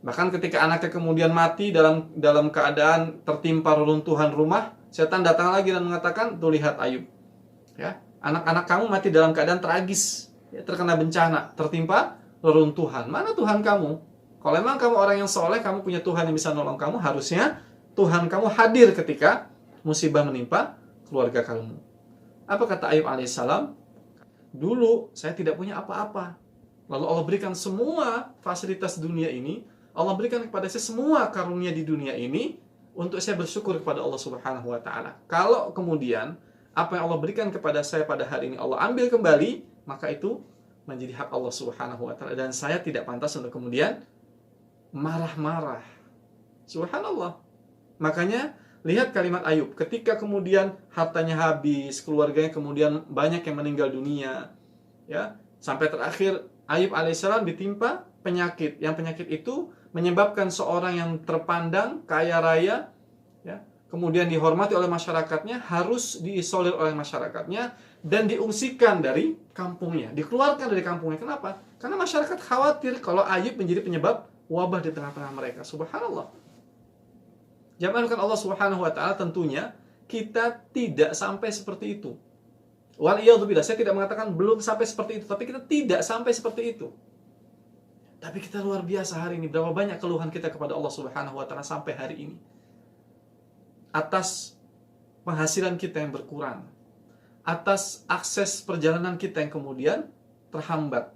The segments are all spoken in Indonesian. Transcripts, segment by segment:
Bahkan ketika anaknya kemudian mati dalam keadaan tertimpa reruntuhan rumah, setan datang lagi dan mengatakan, tuh lihat Ayub, ya, anak-anak kamu mati dalam keadaan tragis, ya, terkena bencana, tertimpa reruntuhan. Mana Tuhan kamu? Kalau memang kamu orang yang soleh, kamu punya Tuhan yang bisa nolong kamu, harusnya Tuhan kamu hadir ketika musibah menimpa keluarga kamu. Apa kata Ayub alaihissalam? Dulu saya tidak punya apa-apa, lalu Allah berikan semua fasilitas dunia ini, Allah berikan kepada saya semua karunia di dunia ini untuk saya bersyukur kepada Allah Subhanahu wa taala. Kalau kemudian apa yang Allah berikan kepada saya pada hari ini Allah ambil kembali, maka itu menjadi hak Allah Subhanahu wa taala dan saya tidak pantas untuk kemudian marah-marah. Subhanallah. Makanya lihat kalimat Ayub, ketika kemudian hartanya habis, keluarganya kemudian banyak yang meninggal dunia, ya, sampai terakhir Ayub alaihissalam ditimpa penyakit. Yang penyakit itu menyebabkan seorang yang terpandang kaya raya, ya, kemudian dihormati oleh masyarakatnya, harus diisolir oleh masyarakatnya dan diungsikan dari kampungnya, dikeluarkan dari kampungnya. Kenapa? Karena masyarakat khawatir kalau Ayub menjadi penyebab wabah di tengah-tengah mereka. Subhanallah. Jamaahkan Allah Subhanahu wa taala, tentunya kita tidak sampai seperti itu. Waliyadzubillah, saya tidak mengatakan belum sampai seperti itu, tapi kita tidak sampai seperti itu. Tapi kita luar biasa hari ini, berapa banyak keluhan kita kepada Allah Subhanahu wa taala sampai hari ini. Atas penghasilan kita yang berkurang, atas akses perjalanan kita yang kemudian terhambat,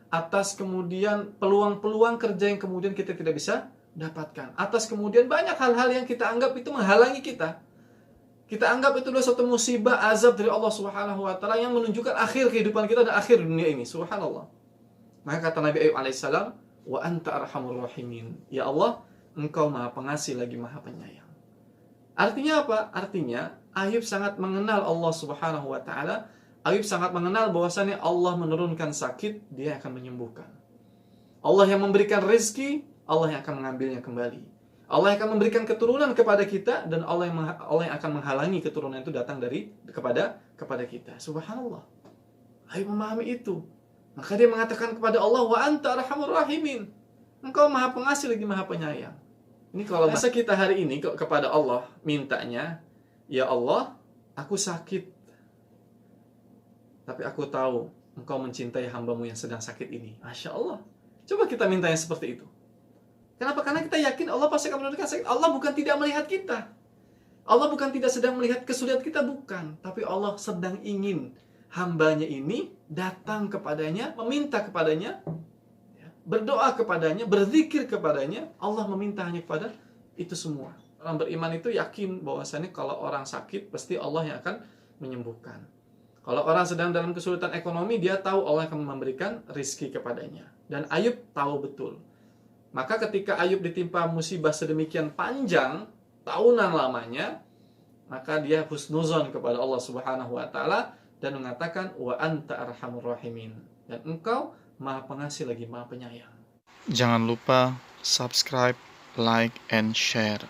atas kemudian peluang-peluang kerja yang kemudian kita tidak bisa dapatkan, atas kemudian banyak hal-hal yang kita anggap itu menghalangi kita. Kita anggap itu adalah suatu musibah, azab dari Allah Subhanahu wa taala yang menunjukkan akhir kehidupan kita dan akhir dunia ini. Subhanallah. Maka kata Nabi Ayub alaihissalam, wa anta arhamur rahimin. Ya Allah, Engkau Maha Pengasih lagi Maha Penyayang. Artinya apa? Artinya Ayub sangat mengenal Allah Subhanahu wa taala. Ayub sangat mengenal bahwasannya Allah menurunkan sakit, Dia akan menyembuhkan. Allah yang memberikan rezeki, Allah yang akan mengambilnya kembali. Allah yang akan memberikan keturunan kepada kita dan Allah yang akan menghalangi keturunan itu datang kepada kita. Subhanallah. Ayub memahami itu. Maka dia mengatakan kepada Allah, wa anta arhamur rahimin. Engkau Maha Pengasih lagi Maha Penyayang. Ini kalau bahasa kita hari ini kepada Allah mintanya, ya Allah, aku sakit, tapi aku tahu Engkau mencintai hamba-Mu yang sedang sakit ini. Masya Allah. Coba kita minta yang seperti itu. Kenapa? Karena kita yakin Allah pasti akan menurunkan sakit. Allah bukan tidak melihat kita. Allah bukan tidak sedang melihat kesulitan kita, bukan. Tapi Allah sedang ingin hambanya ini datang kepadanya, meminta kepadanya, berdoa kepadanya, berzikir kepadanya. Allah meminta hanya kepada itu semua. Orang beriman itu yakin bahwasanya kalau orang sakit, pasti Allah yang akan menyembuhkan. Kalau orang sedang dalam kesulitan ekonomi, dia tahu Allah akan memberikan rizki kepadanya. Dan Ayub tahu betul. Maka ketika Ayub ditimpa musibah sedemikian panjang, tahunan lamanya, maka dia husnuzon kepada Allah Subhanahu wa taala dan mengatakan wa anta arhamur rahimin. Dan Engkau Maha Pengasih lagi Maha Penyayang. Jangan lupa subscribe, like, and share.